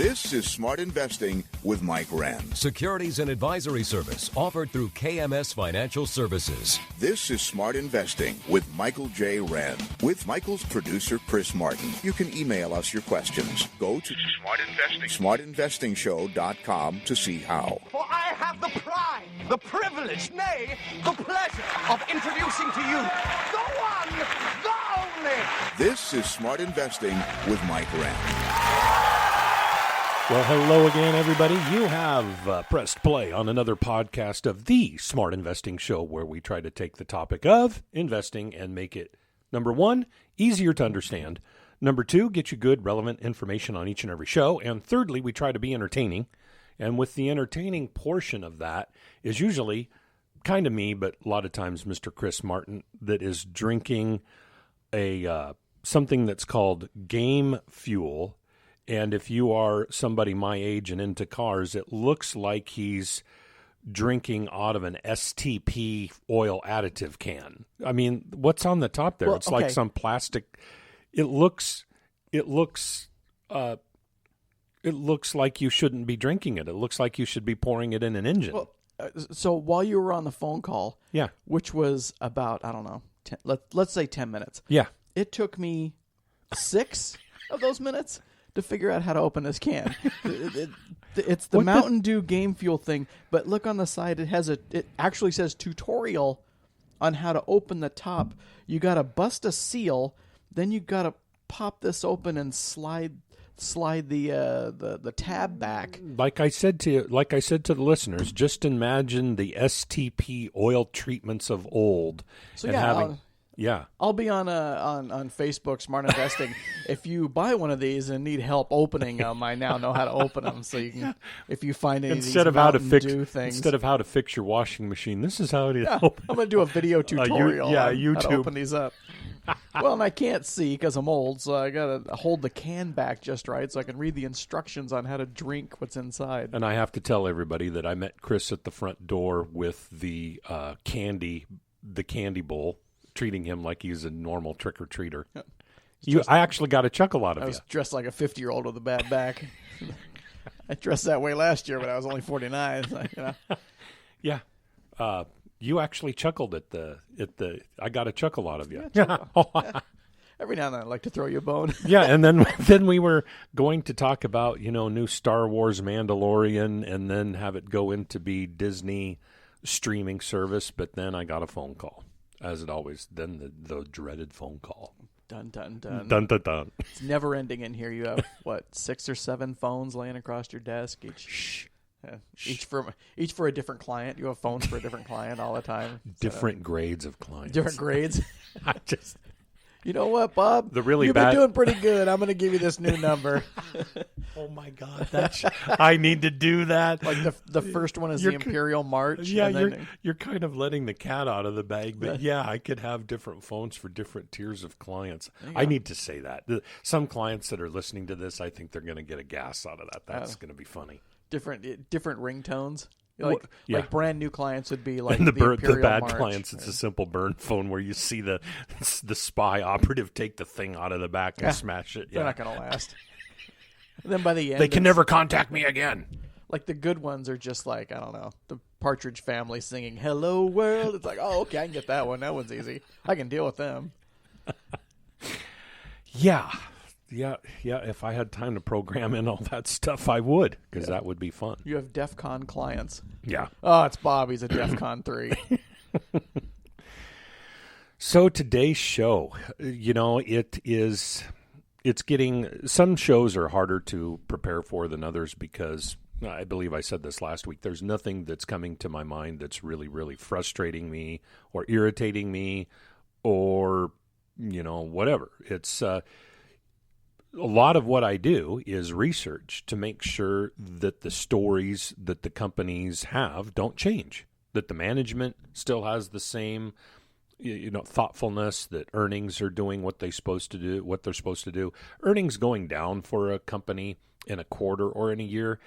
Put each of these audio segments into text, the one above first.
This is Smart Investing with Mike.wren. Securities and advisory service offered through KMS Financial Services. This is Smart Investing with Michael J. Wren. With Michael's producer, Chris Martin. You can email us your questions. Go to smartinvestingshow.com to see how. For I have the pride, the privilege, nay, the pleasure of introducing to you the one, the only. This is Smart Investing with Mike.wren. Well, hello again, everybody. You have pressed play on another podcast of the Smart Investing Show, where we try to take the topic of investing and make it, number one, easier to understand. Number two, get you good, relevant information on each and every show. And thirdly, we try to be entertaining. And with the entertaining portion of that is usually kind of me, but a lot of times Mr. Chris Martin, that is drinking a something that's called Game Fuel. And if you are somebody my age and into cars, it looks like he's drinking out of an STP oil additive can. I mean, what's on the top there? Well, it's like some plastic. It looks like you shouldn't be drinking it. It looks like you should be pouring it in an engine. Well, so while you were on the phone call, yeah, which was about, I don't know, let's say 10 minutes. Yeah. It took me 6 of those minutes to figure out how to open this can. It's the Mountain Dew Game Fuel thing, but look on the side. It actually says tutorial on how to open the top. You got to bust a seal, then you got to pop this open and slide the tab back. Like I said to the listeners, just imagine the STP oil treatments of old. So and yeah, I'll be on Facebook, Smart Investing. If you buy one of these and need help opening them, I now know how to open them. So you can, if you find any instead of of these Dew things, instead of how to fix your washing machine, this is how it is. Yeah, I'm going to do a video tutorial. On YouTube. How to open these up. Well, and I can't see because I'm old, so I got to hold the can back just right so I can read the instructions on how to drink what's inside. And I have to tell everybody that I met Chris at the front door with the candy bowl, treating him like he's a normal trick-or-treater. I actually got a chuckle out of you. I was dressed like a 50-year-old with a bad back. I dressed that way last year, but I was only 49. So, Yeah. You actually chuckled at the. I got a chuckle out of you. Yeah. Every now and then, I like to throw you a bone. Yeah, and then we were going to talk about new Star Wars Mandalorian, and then have it go into be Disney streaming service. But then I got a phone call, as it always. Then the dreaded phone call. Dun dun dun. Dun dun dun. It's never ending in here. You have 6 or 7 phones laying across your desk each. Each for a different client. You have phones for a different client all the time. Different grades of clients. Different grades. You know what, Bob? You've been doing pretty good. I'm going to give you this new number. Oh my God, I need to do that. Like the first one is the Imperial March. Yeah, you're kind of letting the cat out of the bag. But yeah, I could have different phones for different tiers of clients. I need to say that. Some clients that are listening to this, I think they're going to get a gas out of that. That's going to be funny. Different ringtones. Like brand new clients would be like and the Imperial bad March. Clients. It's a simple burn phone where you see the spy operative take the thing out of the back and smash it. They're not going to last. And then by the end, they can never contact me again. Like the good ones are just like, I don't know, the Partridge Family singing "Hello World." It's like, oh, okay, I can get that one. That one's easy. I can deal with them. Yeah. If I had time to program in all that stuff, I would, because that would be fun. You have DEF CON clients. Yeah. Oh, it's Bob. He's a DEF CON 3. So today's show, it's getting, some shows are harder to prepare for than others because I believe I said this last week. There's nothing that's coming to my mind that's really, really frustrating me or irritating me or, whatever. It's, a lot of what I do is research to make sure that the stories that the companies have don't change, that the management still has the same, thoughtfulness, that earnings are doing what they're supposed to do. Earnings going down for a company in a quarter or in a year,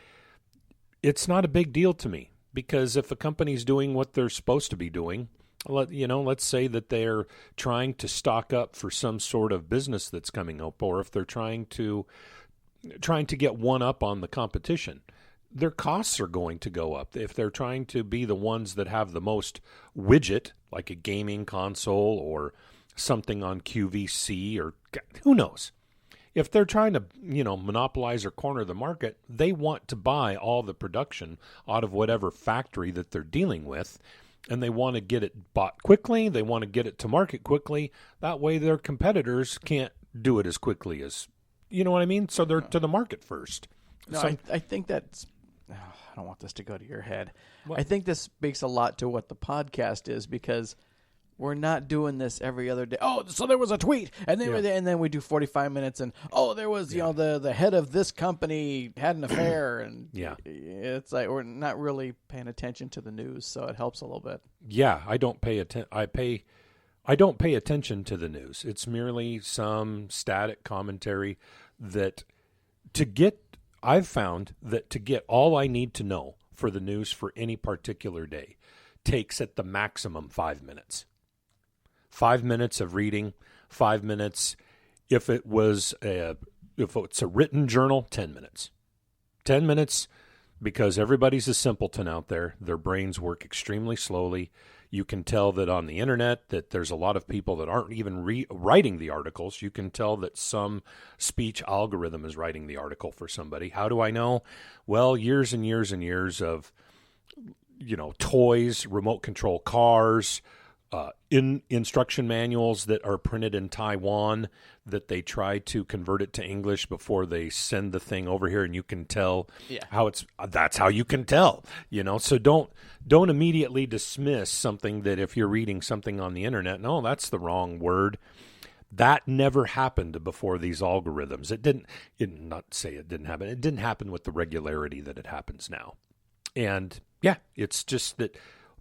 it's not a big deal to me, because if a company's doing what they're supposed to be doing, let's say that they're trying to stock up for some sort of business that's coming up, or if they're trying to, trying to get one up on the competition. Their costs are going to go up. If they're trying to be the ones that have the most widget, like a gaming console or something on QVC or who knows. If they're trying to, monopolize or corner the market, they want to buy all the production out of whatever factory that they're dealing with, and they want to get it bought quickly. They want to get it to market quickly. That way their competitors can't do it as quickly as, you know what I mean? So they're to the market first. No, So, I think that's... I don't want this to go to your head. What? I think this speaks a lot to what the podcast is, because we're not doing this every other day. Oh, so there was a tweet, and then we do 45 minutes, and there was the head of this company had an affair, and it's like we're not really paying attention to the news, so it helps a little bit. Yeah, I don't pay attention to the news. It's merely some static commentary that I've found that to get all I need to know for the news for any particular day takes at the maximum 5 minutes. 5 minutes of reading, 5 minutes. If it's a written journal, 10 minutes. 10 minutes, because everybody's a simpleton out there. Their brains work extremely slowly. You can tell that on the internet that there's a lot of people that aren't even writing the articles. You can tell that some speech algorithm is writing the article for somebody. How do I know? Well, years and years and years of, toys, remote control cars, instruction manuals that are printed in Taiwan that they try to convert it to English before they send the thing over here, and you can tell that's how you can tell, so don't immediately dismiss something that if you're reading something on the internet, no, that's the wrong word. That never happened before these algorithms. It didn't happen. It didn't happen with the regularity that it happens now. And it's just that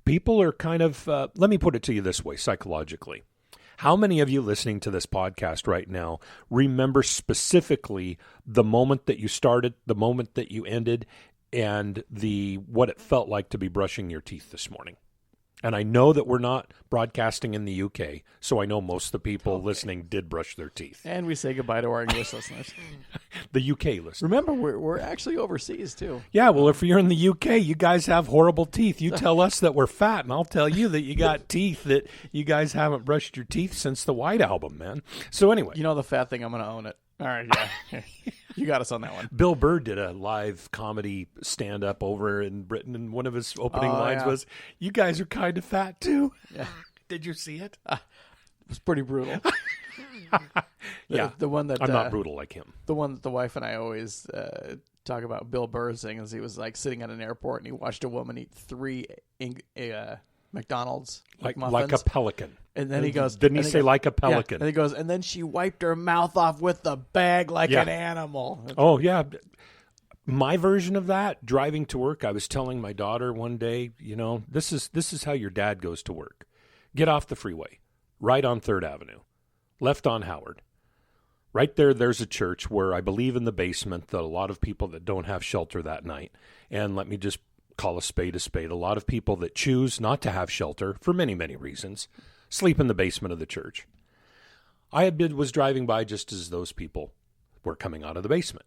people are kind of, let me put it to you this way, psychologically. How many of you listening to this podcast right now remember specifically the moment that you started, the moment that you ended, and what it felt like to be brushing your teeth this morning? And I know that we're not broadcasting in the UK, so I know most of the people listening did brush their teeth. And we say goodbye to our English listeners. The UK listeners. Remember, we're actually overseas, too. Yeah, well, if you're in the UK, you guys have horrible teeth. You tell us that we're fat, and I'll tell you that you got teeth that you guys haven't brushed your teeth since the White Album, man. So anyway. You know the fat thing, I'm going to own it. All right, yeah. You got us on that one. Bill Burr did a live comedy stand-up over in Britain, and one of his opening lines was, "You guys are kind of fat, too." Yeah. Did you see it? It was pretty brutal. The one that I'm not brutal like him. The one that the wife and I always talk about Bill Burr's thing is he was like sitting at an airport and he watched a woman eat 3 McDonald's muffins. Like a pelican. And then he goes... Didn't he say like a pelican? Yeah. And he goes, and then she wiped her mouth off with the bag like an animal. Oh, yeah. My version of that, driving to work, I was telling my daughter one day, this is how your dad goes to work. Get off the freeway, right on 3rd Avenue, left on Howard. Right there's a church where I believe in the basement that a lot of people that don't have shelter that night, and let me just call a spade, a lot of people that choose not to have shelter for many, many reasons, sleep in the basement of the church. I was driving by just as those people were coming out of the basement.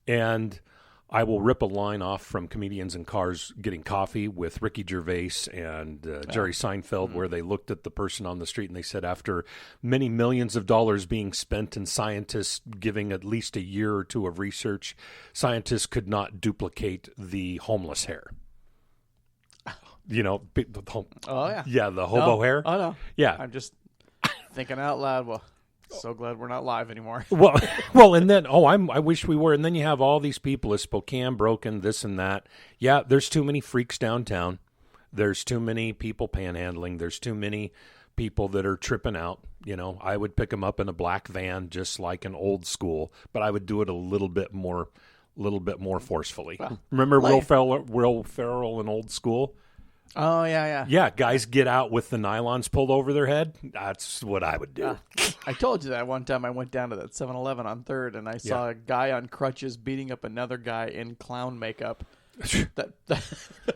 And I will rip a line off from Comedians in Cars Getting Coffee with Ricky Gervais and Jerry Seinfeld, where they looked at the person on the street and they said, after many millions of dollars being spent and scientists giving at least a year or two of research, scientists could not duplicate the homeless hair. The hobo hair. Oh, no. Yeah. I'm just thinking out loud. Well, so glad we're not live anymore. Well, and then, I wish we were. And then you have all these people at Spokane, broken, this and that. Yeah, there's too many freaks downtown. There's too many people panhandling. There's too many people that are tripping out. I would pick them up in a black van, just like an old school, but I would do it a little bit more forcefully. Well, remember Will Ferrell in Old School? Oh, yeah. Yeah, guys get out with the nylons pulled over their head. That's what I would do. I told you that one time I went down to that 7-Eleven on 3rd, and I saw a guy on crutches beating up another guy in clown makeup. that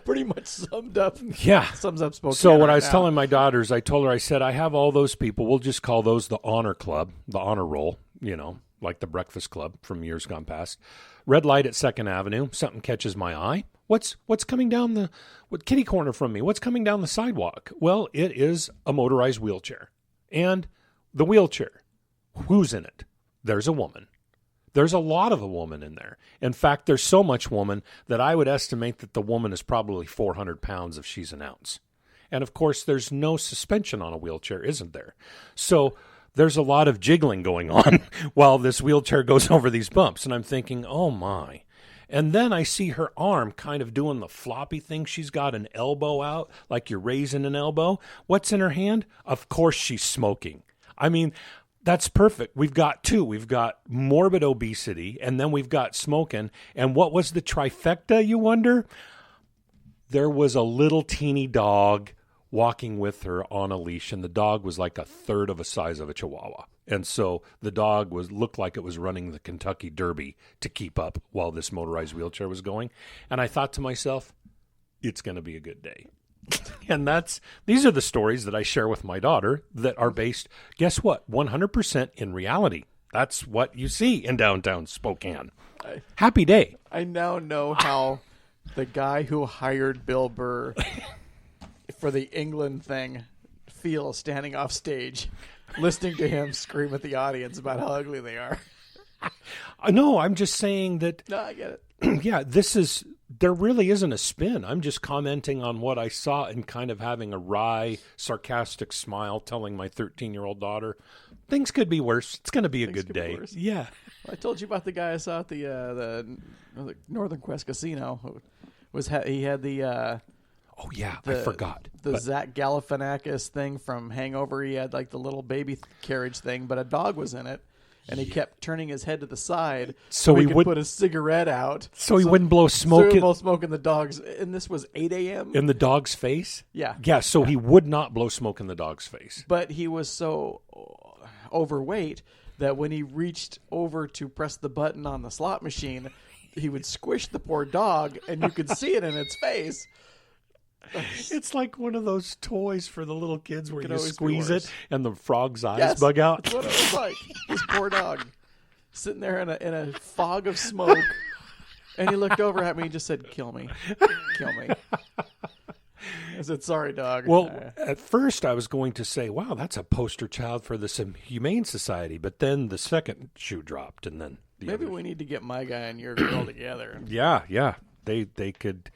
pretty much sums up Spokane. So what I was telling my daughters, I told her, I said, I have all those people. We'll just call those the honor club, the honor roll, like the Breakfast Club from years gone past. Red light at 2nd Avenue. Something catches my eye. What's coming down what kitty corner from me? What's coming down the sidewalk? Well, it is a motorized wheelchair. And the wheelchair, who's in it? There's a woman. There's a lot of a woman in there. In fact, there's so much woman that I would estimate that the woman is probably 400 pounds if she's an ounce. And of course, there's no suspension on a wheelchair, isn't there? So there's a lot of jiggling going on while this wheelchair goes over these bumps. And I'm thinking, oh my. And then I see her arm kind of doing the floppy thing. She's got an elbow out, like you're raising an elbow. What's in her hand? Of course she's smoking. I mean, that's perfect. We've got two. We've got morbid obesity, and then we've got smoking. And what was the trifecta, you wonder? There was a little teeny dog walking with her on a leash, and the dog was like a third of the size of a Chihuahua. And so the dog looked like it was running the Kentucky Derby to keep up while this motorized wheelchair was going. And I thought to myself, it's going to be a good day. And these are the stories that I share with my daughter that are based, guess what, 100% in reality. That's what you see in downtown Spokane. Happy day. I now know how the guy who hired Bill Burr for the England thing feels standing off stage, listening to him scream at the audience about how ugly they are. No, I'm just saying that. No, I get it. Yeah, there really isn't a spin. I'm just commenting on what I saw and kind of having a wry, sarcastic smile, telling my 13-year-old daughter, things could be worse. It's going to be a good day. Yeah. Well, I told you about the guy I saw at the Northern Quest Casino. He had the oh yeah, I forgot the Zach Galifianakis thing from Hangover. He had like the little baby carriage thing, but a dog was in it. And he kept turning his head to the side so he could put a cigarette out. So he wouldn't blow smoke. So he would blow smoke in the dog's. And this was 8 a.m. In the dog's face? Yeah. Yeah, so he would not blow smoke in the dog's face. But he was so overweight that when he reached over to press the button on the slot machine, he would squish the poor dog, and you could see it in its face. It's like one of those toys for the little kids where you squeeze it and the frog's eyes bug out. That's what it was like. This poor dog sitting there in a fog of smoke, and he looked over at me and just said, "Kill me, kill me." I said, "Sorry, dog." Well, at first I was going to say, "Wow, that's a poster child for the Humane Society," but then the second shoe dropped, and then maybe we need to get my guy and your girl together. Yeah, they could.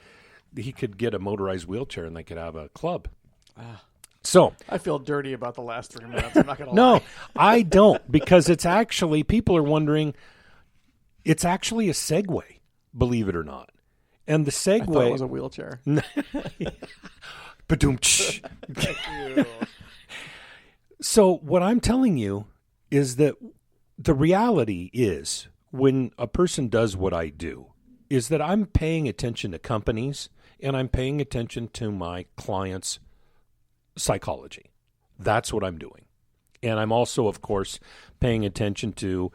He could get a motorized wheelchair and they could have a club. So I feel dirty about the last 3 minutes. I'm not going to lie. No, I don't, because it's actually, people are wondering, it's actually a Segway, believe it or not. And the Segway. I thought it was a wheelchair. Ba-doom-tsh. Thank you. So what I'm telling you is that the reality is when a person does what I do, is that I'm paying attention to companies and I'm paying attention to my clients' psychology. That's what I'm doing. And I'm also, of course, paying attention to,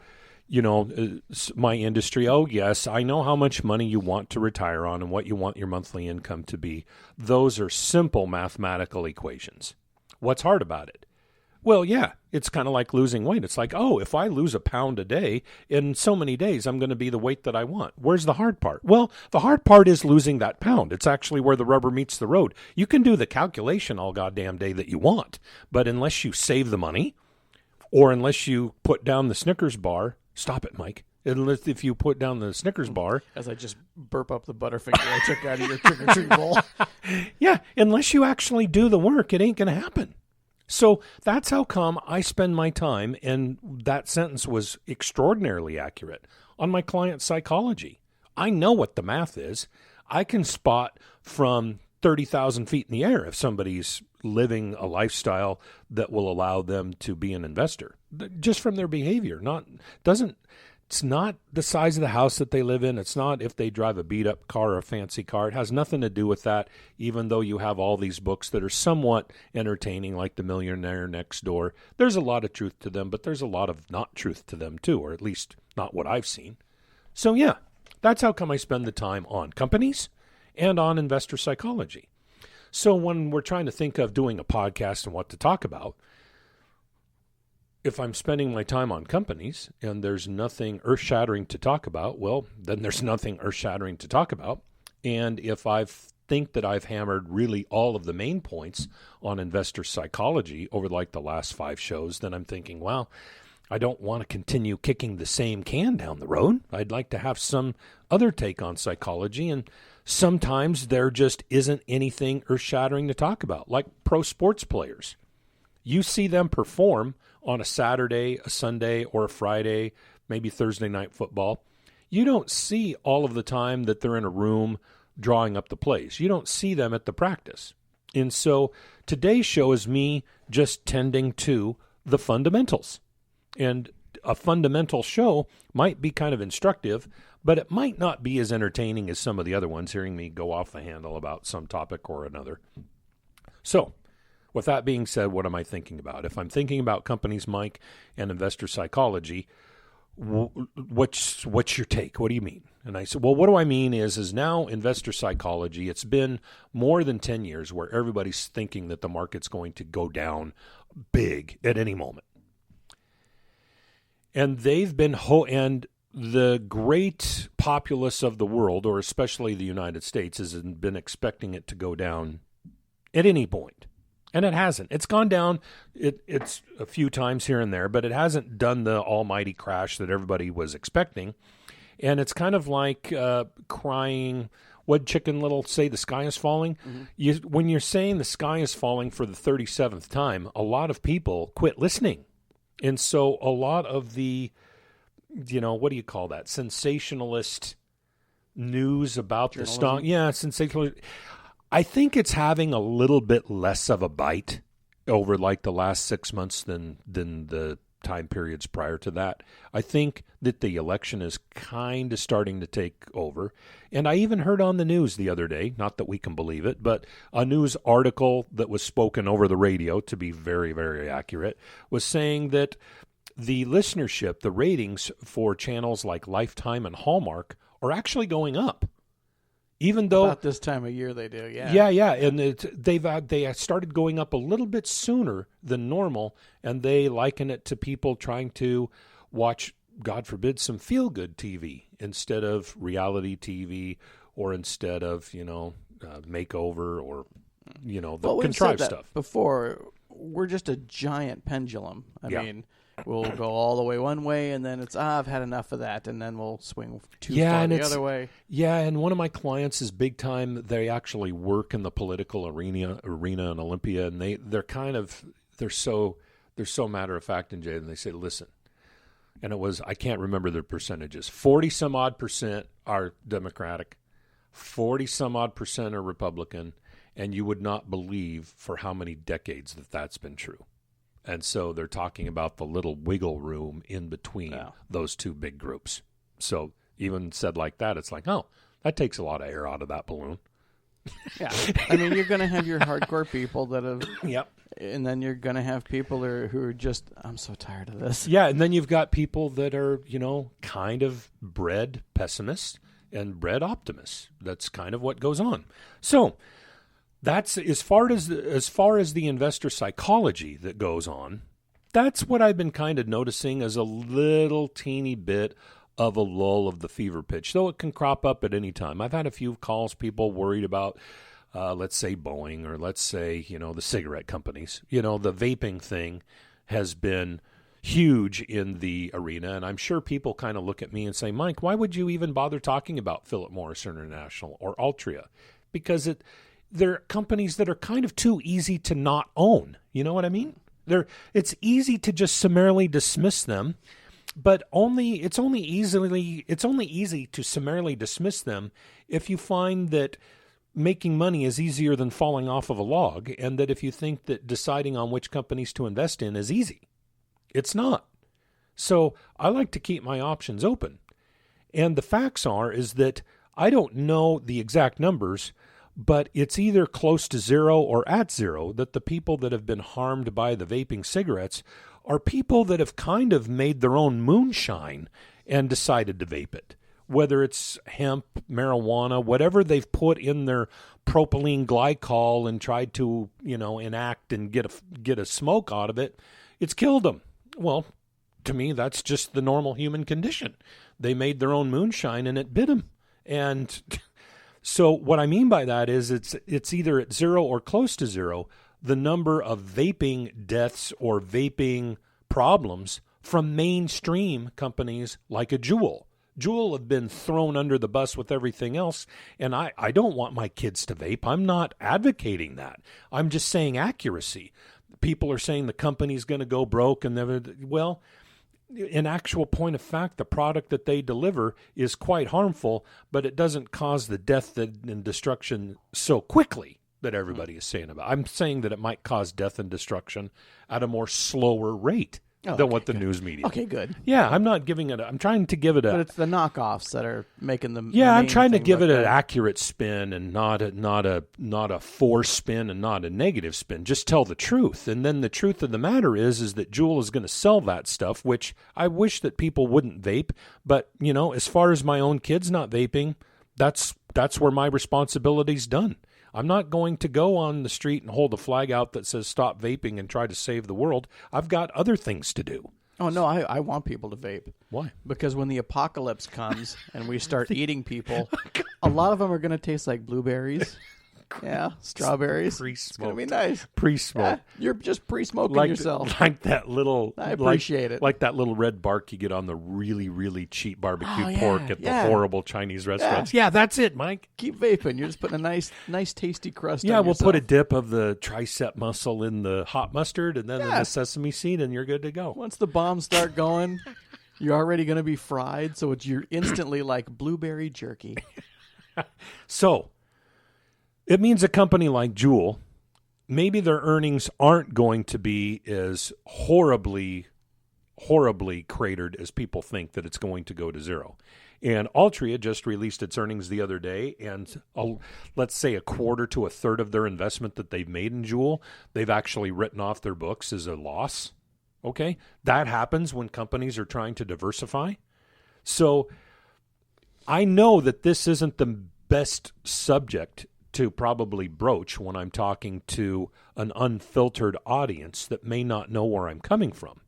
my industry. Oh, yes, I know how much money you want to retire on and what you want your monthly income to be. Those are simple mathematical equations. What's hard about it? Well, yeah, it's kind of like losing weight. It's like, oh, if I lose a pound a day, in so many days, I'm going to be the weight that I want. Where's the hard part? Well, the hard part is losing that pound. It's actually where the rubber meets the road. You can do the calculation all goddamn day that you want, but unless you save the money or unless you put down the Snickers bar, stop it, Mike. Unless if you put down the Snickers bar. As I just burp up the Butterfinger I took out of your trick-or-treat bowl. Yeah, unless you actually do the work, it ain't going to happen. So that's how come I spend my time, and that sentence was extraordinarily accurate, on my client's psychology. I know what the math is. I can spot from 30,000 feet in the air if somebody's living a lifestyle that will allow them to be an investor, just from their behavior. It's not the size of the house that they live in. It's not if they drive a beat-up car or a fancy car. It has nothing to do with that, even though you have all these books that are somewhat entertaining, like The Millionaire Next Door. There's a lot of truth to them, but there's a lot of not truth to them, too, or at least not what I've seen. So, yeah, that's how come I spend the time on companies and on investor psychology. So when we're trying to think of doing a podcast and what to talk about, if I'm spending my time on companies and there's nothing earth-shattering to talk about, well, then there's nothing earth-shattering to talk about. And if I think that I've hammered really all of the main points on investor psychology over like the last 5 shows, then I'm thinking, wow, I don't want to continue kicking the same can down the road. I'd like to have some other take on psychology, and sometimes there just isn't anything earth-shattering to talk about, like pro sports players. You see them perform on a Saturday, a Sunday, or a Friday, maybe Thursday night football. You don't see all of the time that they're in a room drawing up the plays. You don't see them at the practice. And so today's show is me just tending to the fundamentals. And a fundamental show might be kind of instructive, but it might not be as entertaining as some of the other ones, hearing me go off the handle about some topic or another. So, with that being said, what am I thinking about? If I'm thinking about companies, Mike, and investor psychology, what's your take? What do you mean? And I said, well, what do I mean is now investor psychology, it's been more than 10 years where everybody's thinking that the market's going to go down big at any moment. And they've been, and the great populace of the world, or especially the United States, has been expecting it to go down at any point. And it hasn't. It's gone down. It's a few times here and there, but it hasn't done the almighty crash that everybody was expecting. And it's kind of like crying, what Chicken Little say, the sky is falling? Mm-hmm. When you're saying the sky is falling for the 37th time, a lot of people quit listening. And so a lot of the, what do you call that? Sensationalist news about the stock. Yeah, sensationalist. I think it's having a little bit less of a bite over like the last 6 months than the time periods prior to that. I think that the election is kind of starting to take over. And I even heard on the news the other day, not that we can believe it, but a news article that was spoken over the radio, to be very, very accurate, was saying that the listenership, the ratings for channels like Lifetime and Hallmark are actually going up. Even though about this time of year they do, yeah. Yeah, and they started going up a little bit sooner than normal, and they liken it to people trying to watch, God forbid, some feel-good TV instead of reality TV, or instead of makeover, or the contrived stuff. Before, we're just a giant pendulum. I mean, we'll go all the way one way, and then it's, I've had enough of that, and then we'll swing too far the other way. Yeah, and one of my clients is big time. They actually work in the political arena in Olympia, and they're so matter of fact, and Jay, and they say, listen, and it was, I can't remember their percentages, 40 some odd percent are Democratic, 40 some odd percent are Republican, and you would not believe for how many decades that's been true. And so they're talking about the little wiggle room in between those two big groups. So even said like that, it's like, oh, that takes a lot of air out of that balloon. Yeah. I mean, you're going to have your hardcore people that have... Yep. And then you're going to have people who are just, I'm so tired of this. Yeah, and then you've got people that are, kind of bred pessimists and bred optimists. That's kind of what goes on. So... that's as far as the investor psychology that goes on. That's what I've been kind of noticing as a little teeny bit of a lull of the fever pitch, though it can crop up at any time. I've had a few calls, people worried about, let's say Boeing, or let's say, the cigarette companies. The vaping thing has been huge in the arena, and I'm sure people kind of look at me and say, Mike, why would you even bother talking about Philip Morris International or Altria? Because they're companies that are kind of too easy to not own. You know what I mean? It's easy to just summarily dismiss them, but it's only easy to summarily dismiss them if you find that making money is easier than falling off of a log, and that if you think that deciding on which companies to invest in is easy. It's not. So I like to keep my options open. And the facts is that I don't know the exact numbers, but it's either close to zero or at zero that the people that have been harmed by the vaping cigarettes are people that have kind of made their own moonshine and decided to vape it. Whether it's hemp, marijuana, whatever they've put in their propylene glycol and tried to, enact and get a smoke out of it, it's killed them. Well, to me, that's just the normal human condition. They made their own moonshine and it bit them. And so what I mean by that is it's either at zero or close to zero, the number of vaping deaths or vaping problems from mainstream companies like a Juul. Juul have been thrown under the bus with everything else, and I don't want my kids to vape. I'm not advocating that. I'm just saying accuracy. People are saying the company's going to go broke, and well, in actual point of fact, the product that they deliver is quite harmful, but it doesn't cause the death and destruction so quickly that everybody is saying about. I'm saying that it might cause death and destruction at a more slower rate than what the news media. Okay, good. Yeah, I'm not giving it. I'm trying to give it a. But it's the knockoffs that are making them. Yeah, I'm trying to give it an accurate spin and not a force spin and not a negative spin. Just tell the truth. And then the truth of the matter is that Juul is going to sell that stuff, which I wish that people wouldn't vape. But as far as my own kids not vaping, that's where my responsibility's done. I'm not going to go on the street and hold a flag out that says stop vaping and try to save the world. I've got other things to do. Oh, no, I want people to vape. Why? Because when the apocalypse comes and we start eating people, a lot of them are going to taste like blueberries. Yeah, strawberries. It's going to be nice. Pre-smoke. Yeah, you're just pre-smoking yourself. Like that little... I appreciate it. Like that little red bark you get on the really, really cheap barbecue pork at the horrible Chinese restaurants. Yeah, that's it, Mike. Keep vaping. You're just putting a nice tasty crust on we'll yourself. put a dip of the tricep muscle in the hot mustard and then in the sesame seed, and you're good to go. Once the bombs start going, you're already going to be fried, so you're instantly like blueberry jerky. So... it means a company like Juul, maybe their earnings aren't going to be as horribly cratered as people think that it's going to go to zero. And Altria just released its earnings the other day, and let's say a quarter to a third of their investment that they've made in Juul, they've actually written off their books as a loss. Okay? That happens when companies are trying to diversify. So I know that this isn't the best subject to probably broach when I'm talking to an unfiltered audience that may not know where I'm coming from.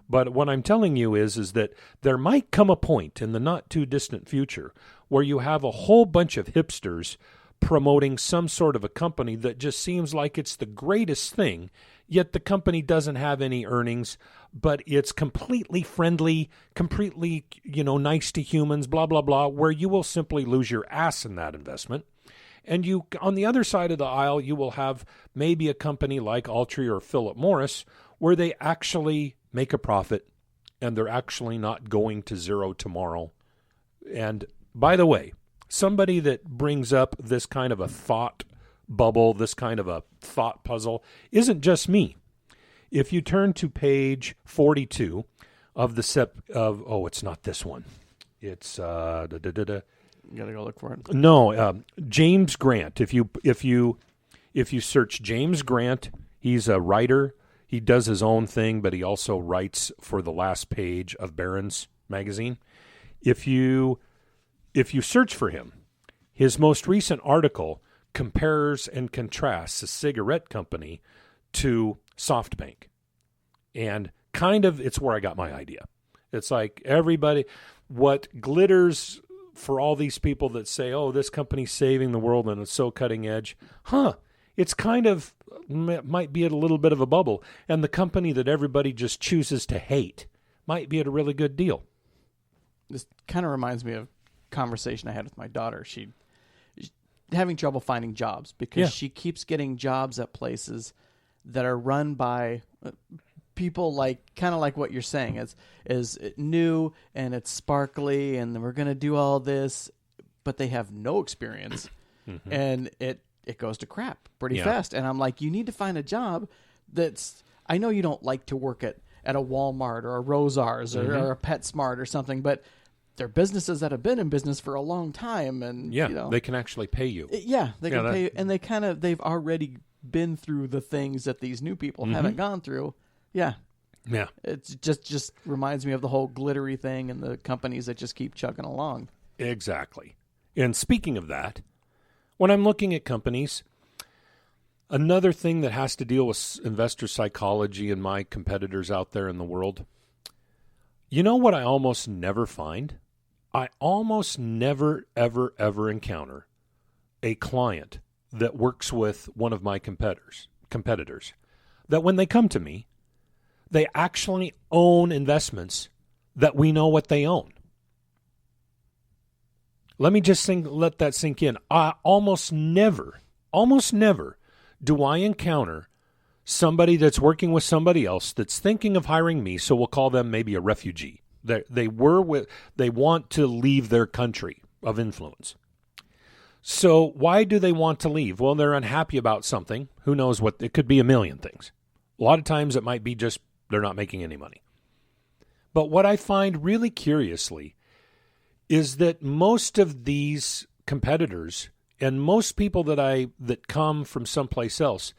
But what I'm telling you is that there might come a point in the not too distant future where you have a whole bunch of hipsters promoting some sort of a company that just seems like it's the greatest thing, yet the company doesn't have any earnings, but it's completely friendly, completely, nice to humans, blah, blah, blah, where you will simply lose your ass in that investment. And you, on the other side of the aisle, you will have maybe a company like Altria or Philip Morris where they actually make a profit and they're actually not going to zero tomorrow. And by the way, somebody that brings up this kind of a thought bubble, this kind of a thought puzzle, isn't just me. If you turn to page 42 of it's not this one. It's You got to go look for it. No, James Grant. If you search James Grant, he's a writer. He does his own thing, but he also writes for the last page of Barron's magazine. If you search for him, his most recent article compares and contrasts a cigarette company to SoftBank. And kind of, it's where I got my idea. It's like everybody, what glitters for all these people that say, oh, this company's saving the world and it's so cutting edge. It's kind of, might be at a little bit of a bubble. And the company that everybody just chooses to hate might be at a really good deal. This kind of reminds me of a conversation I had with my daughter. She's having trouble finding jobs because she keeps getting jobs at places that are run by people kind of like what you're saying is new and it's sparkly and we're going to do all this, but they have no experience and it goes to crap pretty fast. And I'm like, you need to find a job I know you don't like to work at a Walmart or a Rosars or a PetSmart or something, but they're businesses that have been in business for a long time. And they can actually pay you. They can pay you. And they've already been through the things that these new people haven't gone through. Yeah. It's just reminds me of the whole glittery thing and the companies that just keep chugging along. Exactly. And speaking of that, when I'm looking at companies, Another thing that has to deal with investor psychology and my competitors out there in the world, you know what I almost never find? I almost never, ever, ever encounter a client that works with one of my competitors, that when they come to me, they actually own investments that we know what they own. Let me just let that sink in. Almost never do I encounter somebody that's working with somebody else that's thinking of hiring me, so we'll call them maybe a refugee. They want to leave their country of influence. So why do they want to leave? Well, they're unhappy about something. Who knows what? It could be a million things. A lot of times it might be just they're not making any money. But what I find really curiously is that most of these competitors and most people that come from someplace else,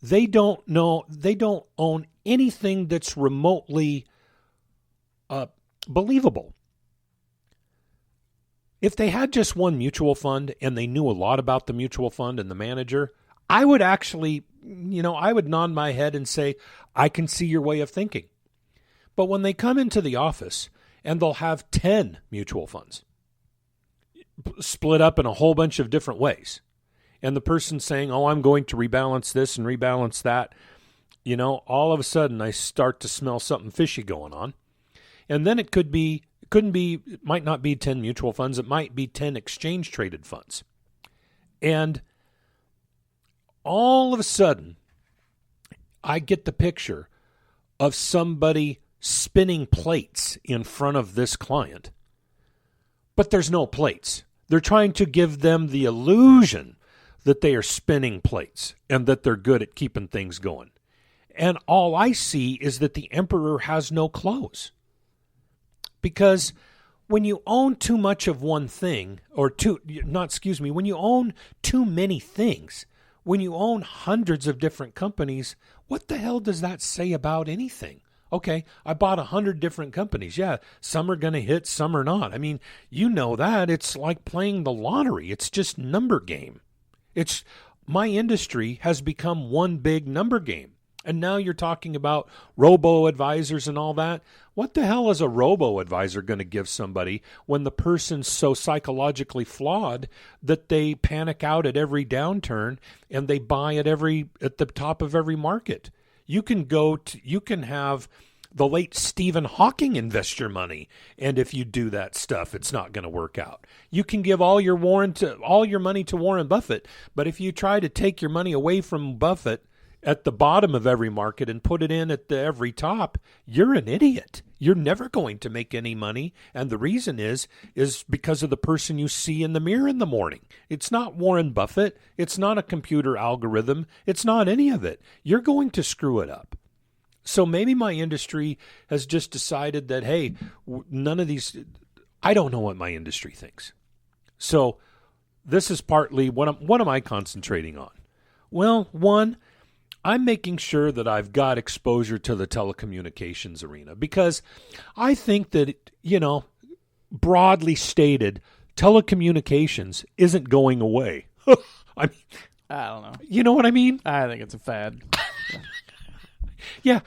they don't own anything that's remotely believable. If they had just one mutual fund and they knew a lot about the mutual fund and the manager, I would actually, I would nod my head and say, I can see your way of thinking. But when they come into the office and they'll have 10 mutual funds split up in a whole bunch of different ways, and the person's saying, oh, I'm going to rebalance this and rebalance that, all of a sudden I start to smell something fishy going on. And then it might not be 10 mutual funds, it might be 10 exchange traded funds. And all of a sudden, I get the picture of somebody spinning plates in front of this client, but there's no plates. They're trying to give them the illusion that they are spinning plates and that they're good at keeping things going. And all I see is that the emperor has no clothes. Because when you own too much of one thing, when you own too many things, when you own hundreds of different companies, what the hell does that say about anything? Okay, I bought 100 different companies. Yeah, some are going to hit, some are not. I mean, you know that. It's like playing the lottery. It's just number game. My industry has become one big number game. And now you're talking about robo-advisors and all that. What the hell is a robo-advisor going to give somebody when the person's so psychologically flawed that they panic out at every downturn and they buy at the top of every market? You can have the late Stephen Hawking invest your money, and if you do that stuff, it's not going to work out. You can give all your money to Warren Buffett, but if you try to take your money away from Buffett at the bottom of every market and put it in at the every top, you're an idiot. You're never going to make any money. And the reason is because of the person you see in the mirror in the morning. It's not Warren Buffett. It's not a computer algorithm. It's not any of it. You're going to screw it up. So maybe my industry has just decided that, hey, none of these, I don't know what my industry thinks. So this is partly what am I concentrating on? Well, one, I'm making sure that I've got exposure to the telecommunications arena because I think that, broadly stated, telecommunications isn't going away. I don't know. You know what I mean? I think it's a fad. Yeah,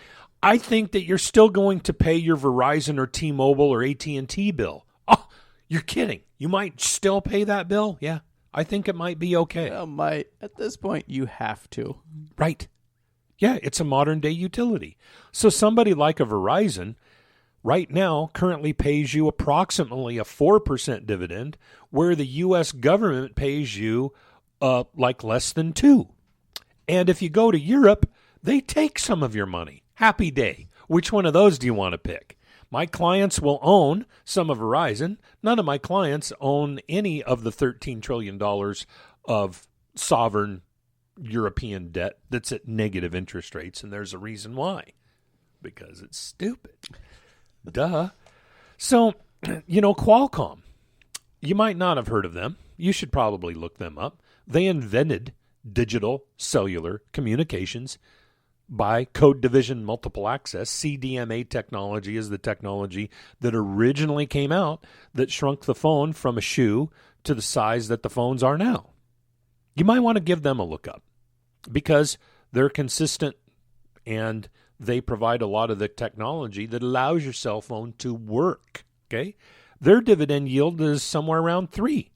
I think that you're still going to pay your Verizon or T-Mobile or AT&T bill. Oh, you're kidding. You might still pay that bill? Yeah, I think it might be okay. Well, at this point, you have to. Right. Yeah, it's a modern-day utility. So somebody like a Verizon right now currently pays you approximately a 4% dividend, where the U.S. government pays you like less than 2%. And if you go to Europe, they take some of your money. Happy day. Which one of those do you want to pick? My clients will own some of Verizon. None of my clients own any of the $13 trillion of sovereign European debt that's at negative interest rates, and there's a reason why. Because it's stupid. Duh. So, Qualcomm, you might not have heard of them. You should probably look them up. They invented digital cellular communications by code division multiple access. CDMA technology is the technology that originally came out that shrunk the phone from a shoe to the size that the phones are now. You might want to give them a look up. because they're consistent and they provide a lot of the technology that allows your cell phone to work, okay? Their dividend yield is somewhere around 3.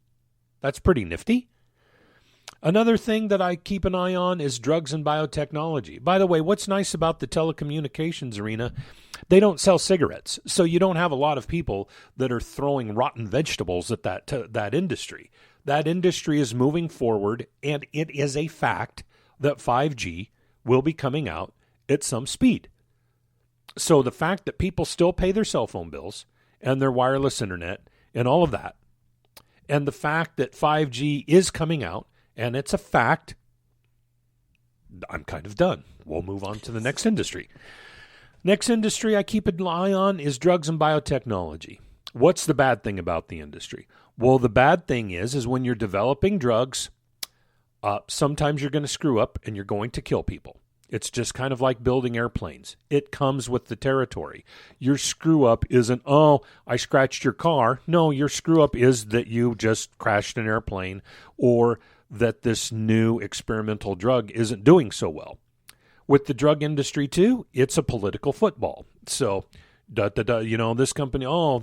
That's pretty nifty. Another thing that I keep an eye on is drugs and biotechnology. By the way, what's nice about the telecommunications arena, they don't sell cigarettes, so you don't have a lot of people that are throwing rotten vegetables at that industry. That industry is moving forward, and it is a fact that 5G will be coming out at some speed. So the fact that people still pay their cell phone bills and their wireless internet and all of that, and the fact that 5G is coming out, and it's a fact, I'm kind of done. We'll move on to the next industry. Next industry I keep an eye on is drugs and biotechnology. What's the bad thing about the industry? Well, the bad thing is when you're developing drugs, sometimes you're going to screw up and you're going to kill people. It's just kind of like building airplanes. It comes with the territory. Your screw up isn't, oh, I scratched your car. No, your screw up is that you just crashed an airplane, or that this new experimental drug isn't doing so well. With the drug industry too, it's a political football. So, this company, oh,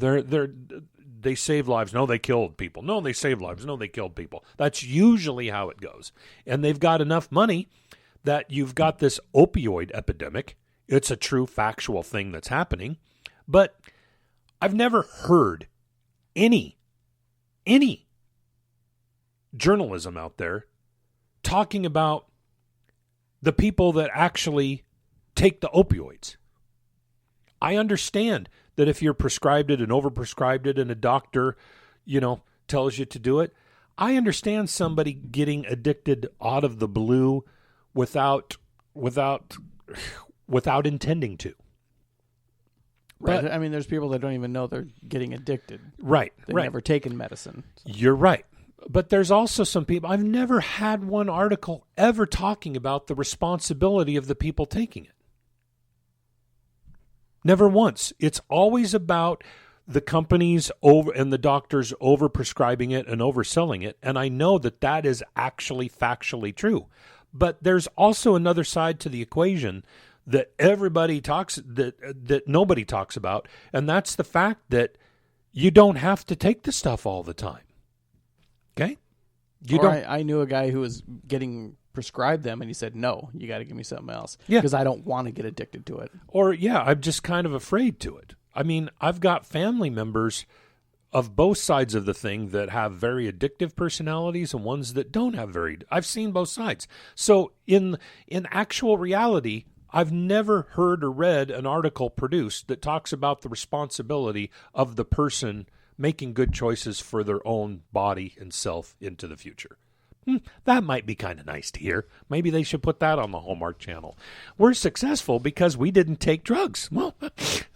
they save lives. No, they killed people. No, they saved lives. No, they killed people. That's usually how it goes. And they've got enough money that you've got this opioid epidemic. It's a true factual thing that's happening. But I've never heard any journalism out there talking about the people that actually take the opioids. I understand that if you're prescribed it and overprescribed it and a doctor, tells you to do it. I understand somebody getting addicted out of the blue without intending to. Right. But, I mean, there's people that don't even know they're getting addicted. Right. They've right. never taken medicine. So. You're right. But there's also some people, I've never had one article ever talking about the responsibility of the people taking it. Never once. It's always about the companies over and the doctors overprescribing it and overselling it. And I know that is actually factually true. But there's also another side to the equation that everybody talks that nobody talks about, and that's the fact that you don't have to take the stuff all the time. Okay? I knew a guy who was getting prescribed them, and he said, "No, you got to give me something else Yeah. because I don't want to get addicted to it." Or I'm just kind of afraid to it. I mean, I've got family members of both sides of the thing that have very addictive personalities and ones that don't have I've seen both sides. So in actual reality, I've never heard or read an article produced that talks about the responsibility of the person making good choices for their own body and self into the future. That might be kind of nice to hear. Maybe they should put that on the Hallmark Channel. We're successful because we didn't take drugs. Well,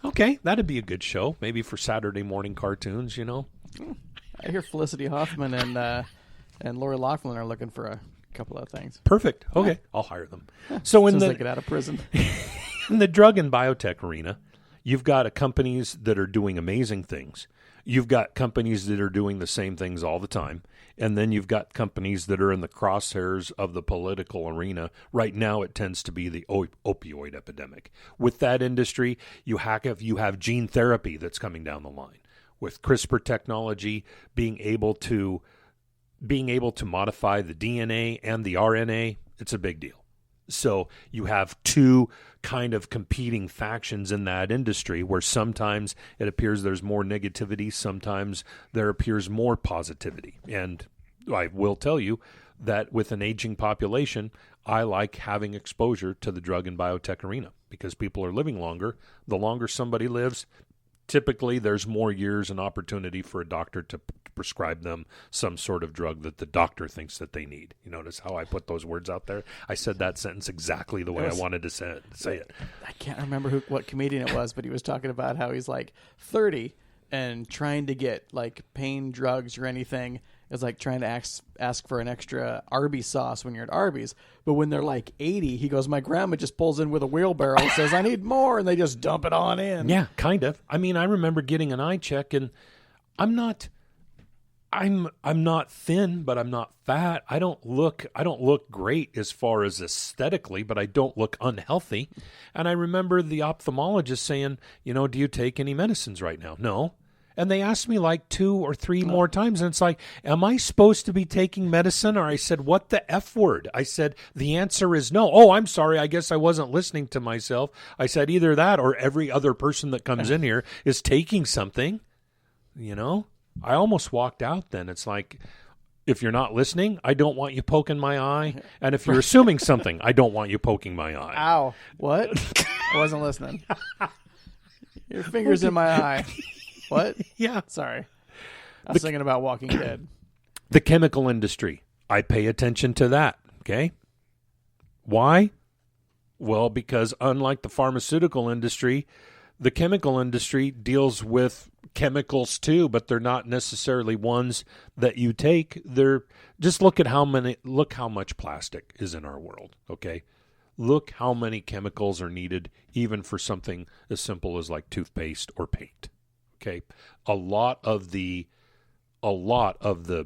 okay, that'd be a good show. Maybe for Saturday morning cartoons, I hear Felicity Huffman and Lori Loughlin are looking for a couple of things. Perfect. Okay, I'll hire them. So As soon as they get out of prison. In the drug and biotech arena, you've got companies that are doing amazing things. You've got companies that are doing the same things all the time. And then you've got companies that are in the crosshairs of the political arena. Right now, it tends to be the opioid epidemic. With that industry, you have gene therapy that's coming down the line. With CRISPR technology being able to modify the DNA and the RNA, it's a big deal. So you have two kind of competing factions in that industry where sometimes it appears there's more negativity, sometimes there appears more positivity. And I will tell you that with an aging population, I like having exposure to the drug and biotech arena because people are living longer. The longer somebody lives, typically there's more years and opportunity for a doctor to prescribe them some sort of drug that the doctor thinks that they need. You notice how I put those words out there? I said that sentence exactly the way I wanted to say it. I can't remember what comedian it was, but he was talking about how he's like 30 and trying to get like pain drugs or anything is like trying to ask for an extra Arby's sauce when you're at Arby's. But when they're like 80, he goes, my grandma just pulls in with a wheelbarrow and says, I need more. And they just dump it on in. Yeah, kind of. I mean, I remember getting an eye check and I'm not I'm not thin, but I'm not fat. I don't look great as far as aesthetically, but I don't look unhealthy. And I remember the ophthalmologist saying, do you take any medicines right now? No. And they asked me like 2 or 3 more times, and it's like, am I supposed to be taking medicine? Or I said, what the F word? I said, the answer is no. Oh, I'm sorry. I guess I wasn't listening to myself. I said either that or every other person that comes in here is taking something, I almost walked out then. It's like, if you're not listening, I don't want you poking my eye. And if you're assuming something, I don't want you poking my eye. Ow. What? I wasn't listening. Your finger's in my eye. What? Yeah. Sorry. I was thinking about Walking Dead. The chemical industry. I pay attention to that. Okay. Why? Well, because unlike the pharmaceutical industry, the chemical industry deals with chemicals too, but they're not necessarily ones that you take. They're just look how much plastic is in our world. Okay. Look how many chemicals are needed even for something as simple as like toothpaste or paint. Okay. A lot of the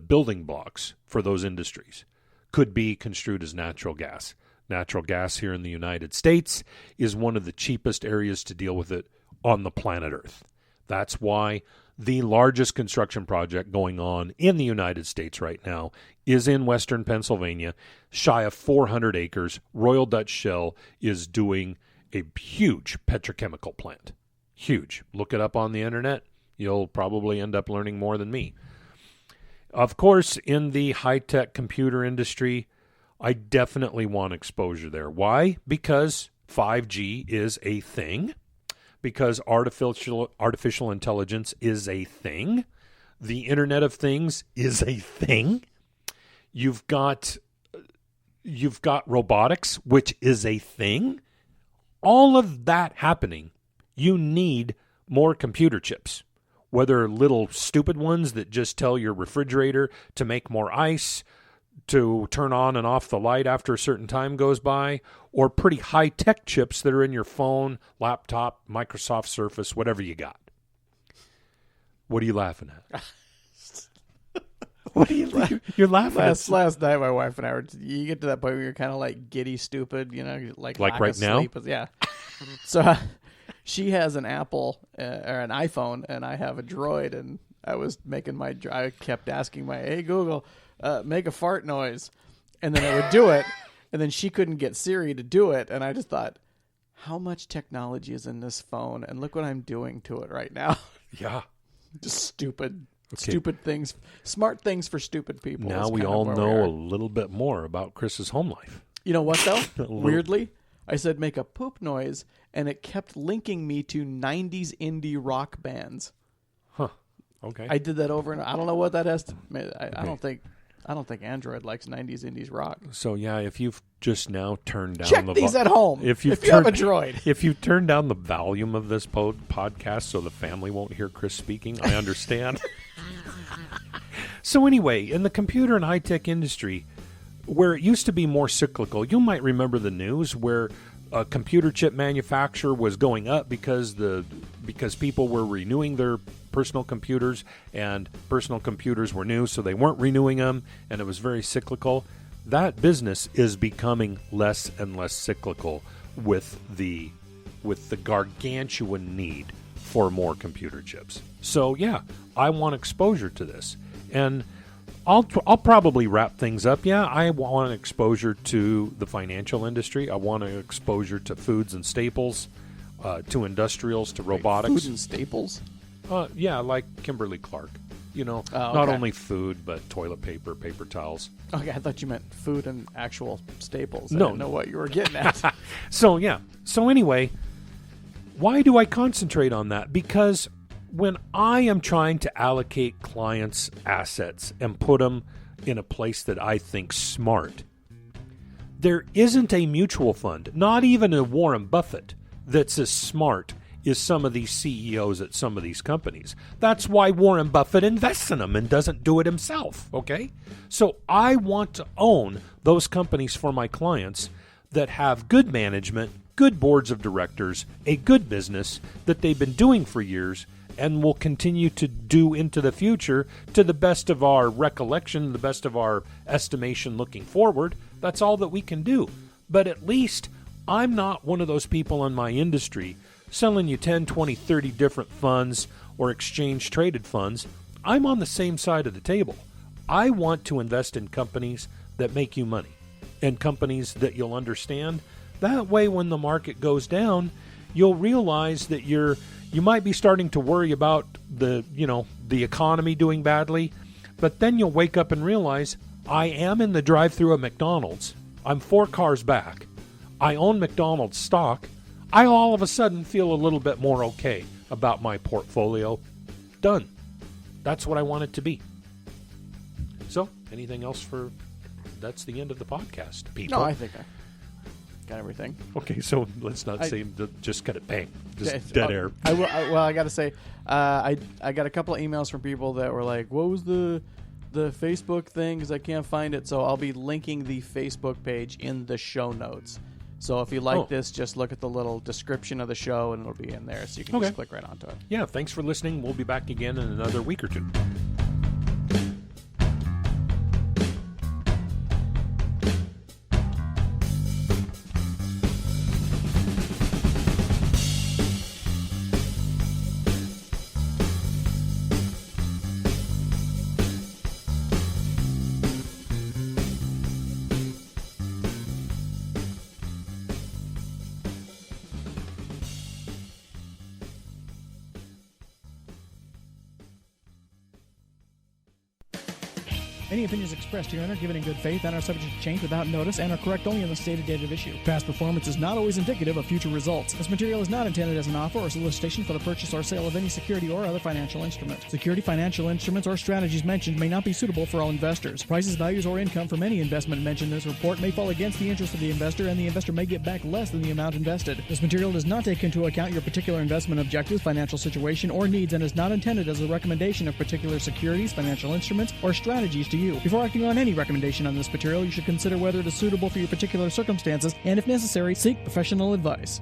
building blocks for those industries could be construed as natural gas. Natural gas here in the United States is one of the cheapest areas to deal with it on the planet Earth. That's why the largest construction project going on in the United States right now is in western Pennsylvania, shy of 400 acres. Royal Dutch Shell is doing a huge petrochemical plant. Huge. Look it up on the internet. You'll probably end up learning more than me. Of course, in the high-tech computer industry, I definitely want exposure there. Why? Because 5G is a thing. Because artificial intelligence is a thing. The Internet of Things is a thing. You've got robotics, which is a thing. All of that happening, you need more computer chips. Whether little stupid ones that just tell your refrigerator to make more ice, to turn on and off the light after a certain time goes by, or pretty high-tech chips that are in your phone, laptop, Microsoft Surface, whatever you got. What are you laughing at? What are you You're laughing at? Last night, my wife and I you get to that point where you're kind of like giddy stupid, like right now? Sleep. Yeah. So she has an Apple or an iPhone, and I have a Droid, and I kept asking hey, Google, make a fart noise, and then it would do it, and then she couldn't get Siri to do it, and I just thought, how much technology is in this phone, and look what I'm doing to it right now. Yeah. Just stupid things, smart things for stupid people. Now we all know a little bit more about Chris's home life. You know what, though? Weirdly, I said make a poop noise, and it kept linking me to 90s indie rock bands. Huh. Okay. I did that over and I don't know what that has to. I don't think Android likes 90s indies rock. So yeah, if you've just now turned down check these at home. If you have a Droid, if you turn down the volume of this podcast so the family won't hear Chris speaking, I understand. So anyway, in the computer and high tech industry, where it used to be more cyclical, you might remember the news where a computer chip manufacturer was going up because people were renewing their personal computers, and personal computers were new, so they weren't renewing them, and it was very cyclical. That business is becoming less and less cyclical with the gargantuan need for more computer chips. So yeah, I want exposure to this, and I'll probably wrap things up. Yeah, I want exposure to the financial industry. I want exposure to foods and staples, to industrials, to robotics. Food and staples? Yeah, like Kimberly-Clark. Not only food, but toilet paper, paper towels. Okay, I thought you meant food and actual staples. No. I didn't know what you were getting at. So anyway, why do I concentrate on that? Because when I am trying to allocate clients' assets and put them in a place that I think smart, there isn't a mutual fund, not even a Warren Buffett, that's as smart as some of these CEOs at some of these companies. That's why Warren Buffett invests in them and doesn't do it himself, okay? So I want to own those companies for my clients that have good management, good boards of directors, a good business that they've been doing for years, and will continue to do into the future to the best of our recollection, the best of our estimation looking forward. That's all that we can do. But at least I'm not one of those people in my industry selling you 10, 20, 30 different funds or exchange-traded funds. I'm on the same side of the table. I want to invest in companies that make you money and companies that you'll understand. That way, when the market goes down, you'll realize that you might be starting to worry about the economy doing badly, but then you'll wake up and realize, I am in the drive-thru of McDonald's. I'm 4 cars back. I own McDonald's stock. I all of a sudden feel a little bit more okay about my portfolio. Done. That's what I want it to be. So, anything else for... That's the end of the podcast, people. No, I think I got everything. Okay, so let's not say just cut it bang. Just dead air. I got to say, I got a couple of emails from people that were like, what was the Facebook thing? Because I can't find it. So I'll be linking the Facebook page in the show notes. So if you like this, just look at the little description of the show, and it'll be in there. So you can just click right onto it. Yeah, thanks for listening. We'll be back again in another week or two. Any opinions expressed herein are given in good faith and are subject to change without notice and are correct only on the stated date of issue. Past performance is not always indicative of future results. This material is not intended as an offer or solicitation for the purchase or sale of any security or other financial instrument. Security, financial instruments, or strategies mentioned may not be suitable for all investors. Prices, values, or income from any investment mentioned in this report may fall against the interest of the investor, and the investor may get back less than the amount invested. This material does not take into account your particular investment objectives, financial situation, or needs, and is not intended as a recommendation of particular securities, financial instruments, or strategies to you. Before acting on any recommendation on this material, you should consider whether it is suitable for your particular circumstances and, if necessary, seek professional advice.